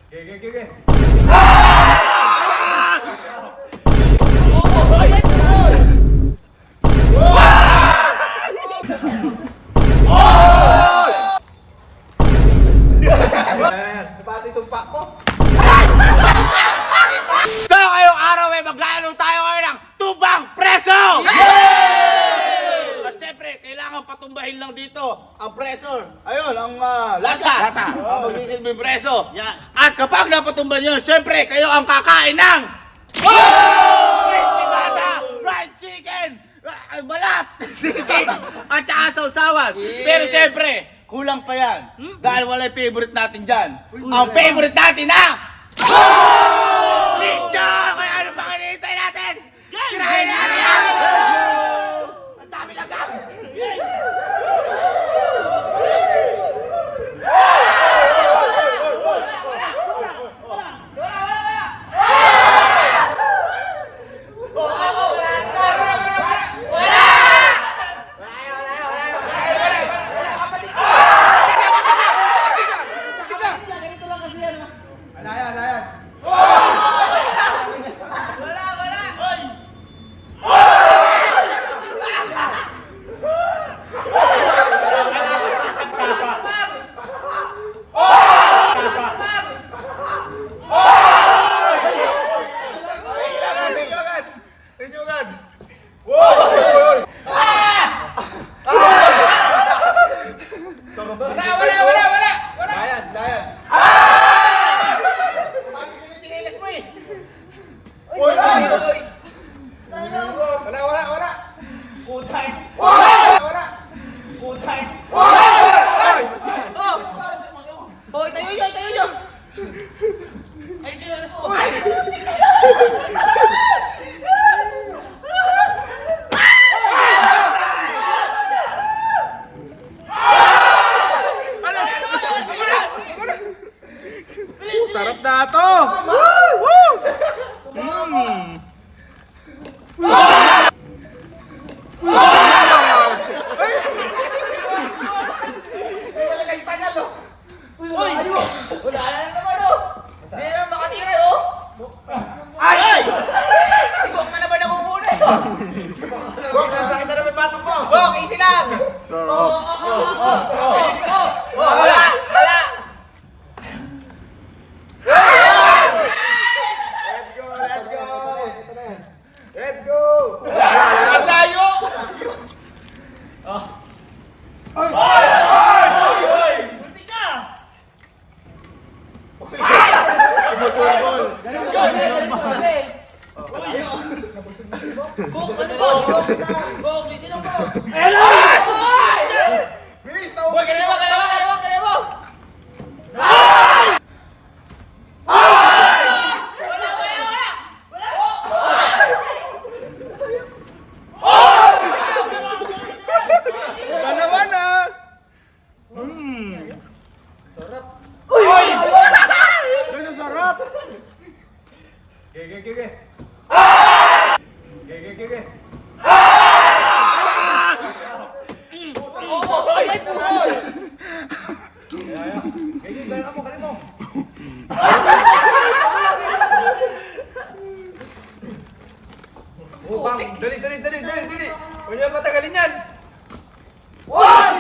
Okay. Napati sumpa ko. So, ngayong araw ay maglalaro tayo ngayon ng Tubang Preso! At syempre, kailangan patumbahin lang dito ang preso. Ayun, ang lata. Ang magsisilbing preso. At kapag napatumba nyo, syempre, kayo ang kakain ng crispy bata, fried chicken, balat, sisig, at saka sausawan. Pero syempre, kulang pa yan. Dahil wala yung favorite natin dyan. Ang favorite natin na Ninja! Kaya ano pa kinihintay natin? Kirahin natin yan! Ang dami lang ka! Sarap na to! Let's go! Ang layo! Bilis! Dalawa na! Sarap! Uy! Kasi sarap! Okay. Galing mo. Oh, bang! Dali! Huwag niyo patagalin yan! Oy!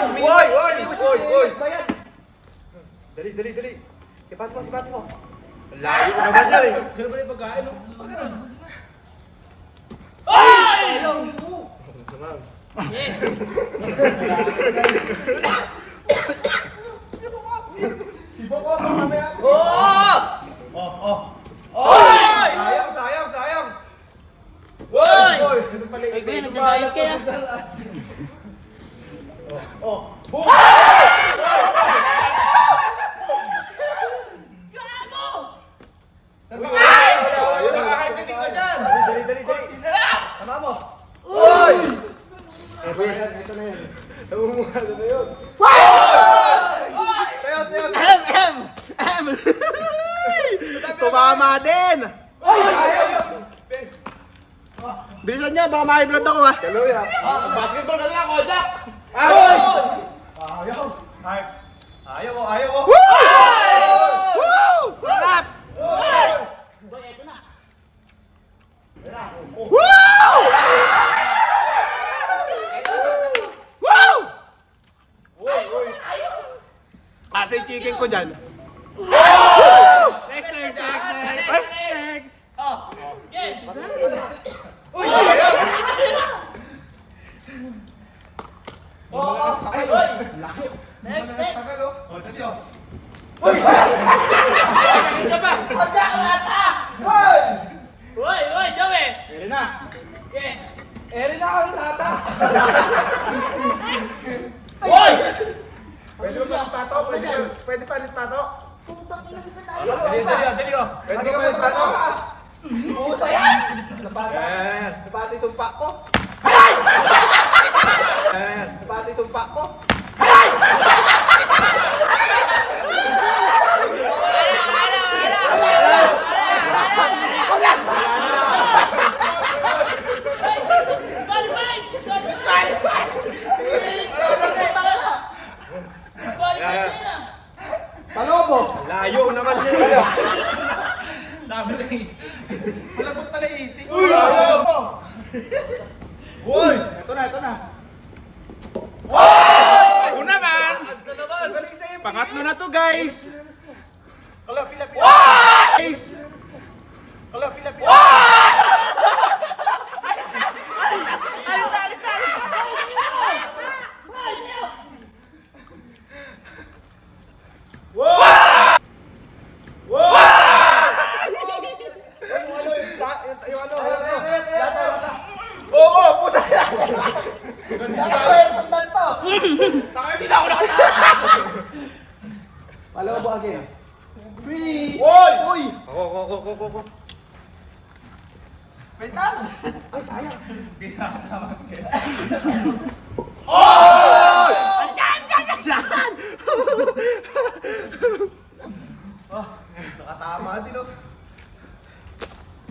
Dali! Sipat mo! Layo ko naman yan eh! Ganun ba yung pagkain no? Ay! Sipa ko ako mamaya! Sayang! Oy! Ay, kuya, nagdadayat kaya? Nakaka-hypeting ka dyan! Dali! Tama mo! Ito na yan. Namumuha na yun. Tumama din! Bilisan niya, baka ma-high-blood ako ha! Kaluya. Basketball ka lang ako, Jack! Ayaw ko. Woo! Sarap! dyan. Next. Next. Oh. Game. Next. Oh, dali oh. Uy, Joey. Eri na. Okay. Eri na ako yung tata. Uy! Pwede ba tato? Pwede pa ulit tato? Dali oh. Pwede ka ulit tato? Puta yan! Napasa yung sumpa ko. Napasa yung sumpa ko. Disqualified! Disqualified na. Palobo! Layo naman yun. Sabi na eh. Malapot pala easy. Uy! Uy! Ito na. Ako naman! Galing sa'yo. Pangatlo na to guys! Kala, pila. Guys! Kala, pila. Yung ano? Lata. Oo, puta na. Tandaan to. Hindi na ako Palobo again. Uy! Uy! Ako. Mental! Ay, sayang. Nakatama din oh.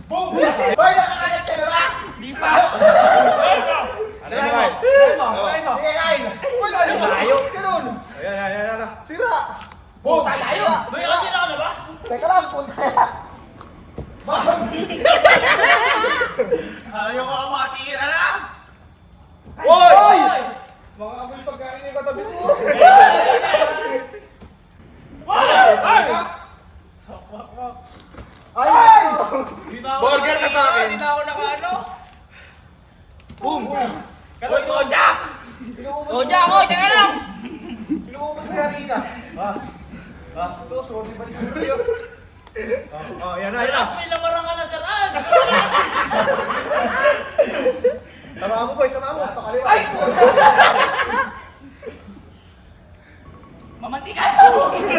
Boom! Hoy, nakakalit ka na ba? Di pa. Ano na kayo? Sige, kain. Wala yung layo. Ganun. Ayan. Tira. Boom! Layo. May kasira ka na ba? Teka lang, punta yan. Ayaw ko ang matira na! Hoy! Mga amoy pagkain yung katabi ko. Ay! Burger ka sa akin! Hindi na ako nakaano. Boom! Kaloy ko, Jack! Oy, teka lang. Inuuman si Harina. Ito, sorry ba ni yan na. May lamarang ka na sa rag. Tama mo, boy, tama mo. Ay! Mamantikan. Hindi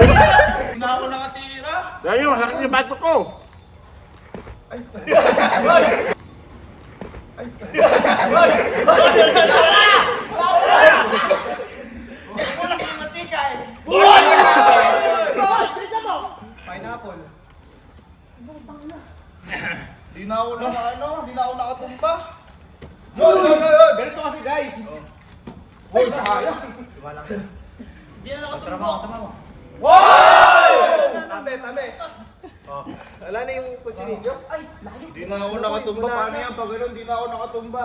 na ako nakatira! Dahil yung masakit yung bato ko! Walang mamantikan. Pineapple. Hindi na ako nakatumba! Ganito kasi, guys. Hoy, sayang. Di na nakatumbok. Tabi. Wala na yung kutsinilyo? Ay, Hindi na ako nakatumba! Paano yan? Pag gano'n, hindi na ako nakatumba!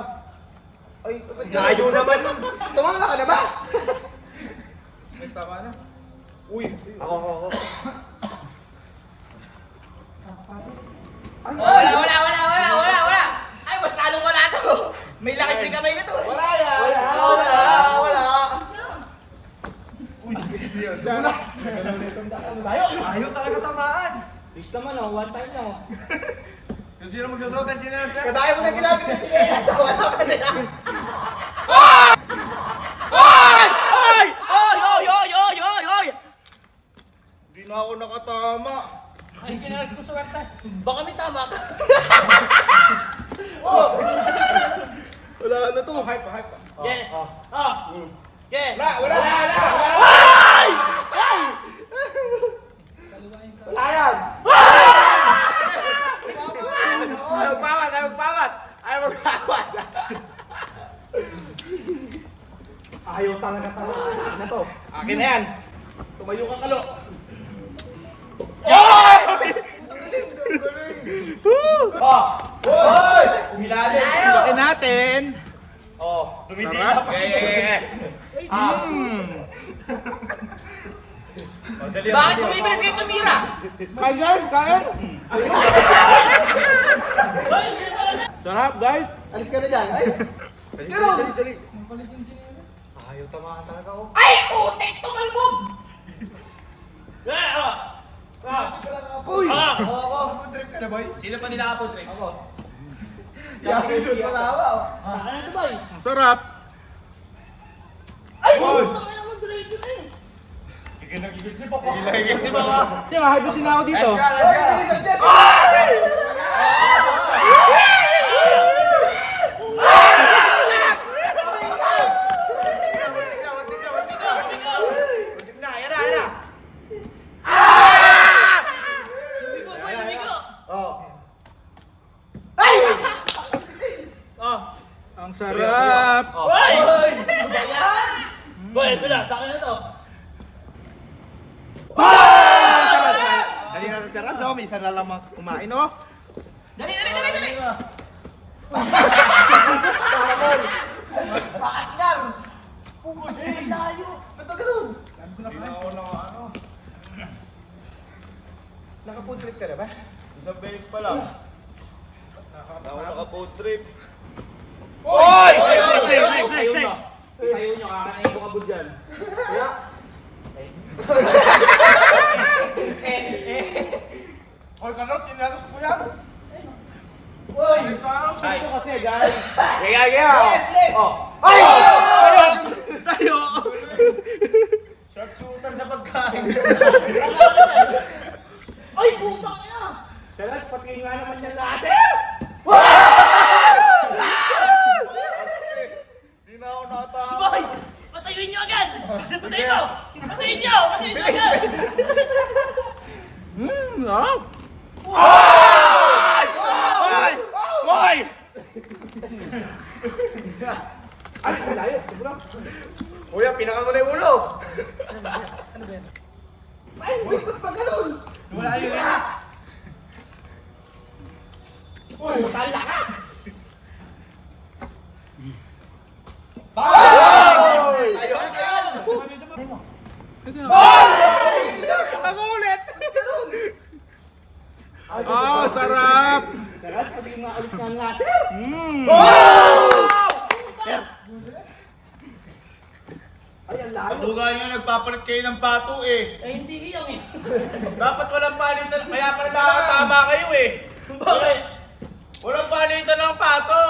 ay, layo naman. Tumama ka na ba? Mas tama na. Uy, ako. Wala. Ay, mas lalong wala to. May lakas din kamay na to. Wala. Ayaw talaga tamaan. Please naman oh, one time lang oh. Kung sino magsusuot ng chinelas yan? Kadayo ko na ginamit yung tinelas. Wala pa din ako. Hindi na ako nakatama! Ay, kinalas ko swerte. Baka may tama ka. Wala na to. Yeah. Yeah. Wala yan. Ayaw magpawat. Ayaw talaga tamaan na to. Akin na yan. Tumayo kang kalo. Hoy! Umilalim. Laki natin! Dumidilap. Sarap! Bakit bumibili kayo tumira? Kain guys, kain! Sarap guys! Alis ka na dyan. Ay! Dali. Ayaw tamaan talaga ako. Ay, putik! Tumalbog! Uy! Ako. Trip ka na, boy? Sino pa nila po, Trey? Ako. Yari doon pala ba? Ano to, boy? Ang sarap! Ay, putang ina mo, Draco na eh. Gigil si Papa. Ilagay si Baka! Hindi, mahaibot din ako dito. Let's go! Lumigo, boy, lumigo! Ang sarap! Boy! Ano ba yan? Boy, ito na, sa akin na to. Dali na sa Ranzo, may isa na lang kumain, oh. Dali! Bakit yan? Ang layo! Ba't ba ganun? Naka-food trip ka na ba? Isang beses pa lang. Naka-food trip. Oy! Ayaw nyo, kakanayin ko kabod dyan. All kanot, inaros ko yan. Ay, ito kasi guys. Kaya. Oh. Ay! Tayo! Sharpshooter sa pagkain. Ay, putang ina! Salas, pati nga naman yung laser! Di na ako nakatawa. Boy! Patayuin nyo agad! Patayin nyo! Patayin nyo agad! Sarap! Oy! Oy! Oy! Ay, layo. Kuya, pinaka mo na yung ulo. Ay, ba't ba ganun? Wala yun yan. Uy, matalakas! Ayaw ka yan. Ako ulit! Ah, sarap! Salas, pati nga ulit ng laser! Ay, ang layo. Duga nyo nagpapalit kayo ng pato eh. Eh, hindi iyong eh. Dapat walang palitan, kaya pala nakakatama kayo eh. Bakit? Walang palitan ng pato.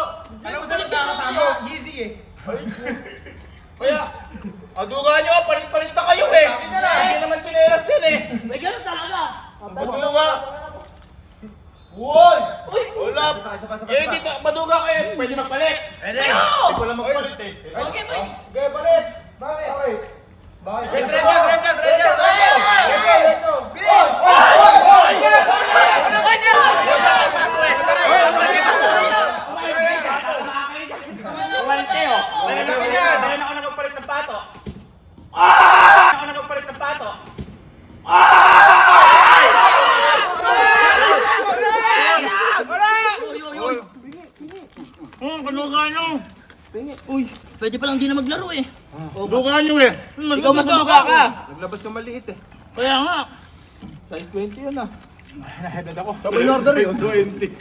Alam mo sa nagkakatamo? Easy eh. Kaya, duga nyo, palit-palit na kayo eh. Hindi naman pineras yun eh. May ganun talaga! Maduga. Uy! Uy! Wala. Eh, dito, maduga kayo. Pwede magpalit. Pwede. Hindi ko lang magpalit eh. Okay, boy! Okay, palit. Bakit? Okay. Bakit? Red yan. Bilis! Umalit kayo. Kaya na ako nagpalit ng pato. Ako nagpalit ng pato. Kanuga nyo. Uy, pwede palang di na maglaro eh. Duga nyo eh. Ikaw mas maduga ka! Naglabas ka maliit eh. Kaya nga! Size 20 yun ah. Naheaded ako. Double order yun, 20.